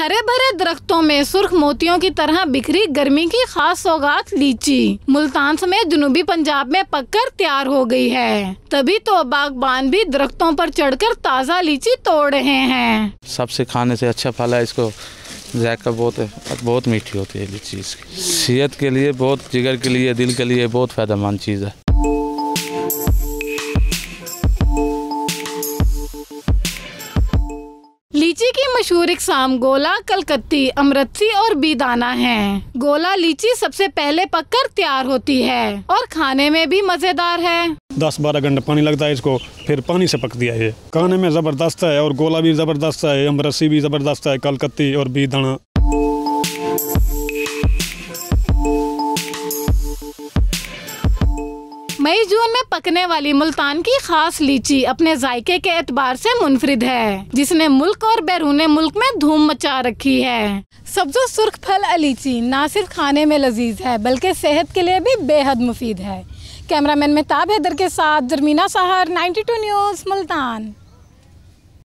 हरे भरे दरख्तों में सुर्ख मोतियों की तरह बिखरी गर्मी की खास सौगात लीची मुल्तान समेत जनूबी पंजाब में पककर तैयार हो गई है। तभी तो बागबान भी दरख्तों पर चढ़कर ताज़ा लीची तोड़ रहे हैं। सबसे खाने से अच्छा फल है, इसको जायका बहुत मीठी होती है लीची। इसकी सेहत के लिए, बहुत जिगर के लिए, दिल के लिए बहुत फायदेमंद चीज़ है। लीची की मशहूर इकसाम गोला, कलकत्ती, अमृतसी और बीदाना है। गोला लीची सबसे पहले पककर तैयार होती है और खाने में भी मजेदार है। 10-12 घंटे पानी लगता है इसको, फिर पानी से पक दिया है। खाने में जबरदस्त है और गोला भी जबरदस्त है, अमृतसी भी जबरदस्त है, कलकत्ती और बीदाना। मई जून में पकने वाली मुल्तान की खास लीची अपने जायके के एतबार से मुनफरिद है, जिसने मुल्क और बैरूने मुल्क में धूम मचा रखी है। सब्ज़ो सुर्ख फल लीची ना सिर्फ खाने में लजीज है बल्कि सेहत के लिए भी बेहद मुफीद है। कैमरामैन मेहताब हैदर के साथ जरमीना साहर, 92 न्यूज़, मुल्तान।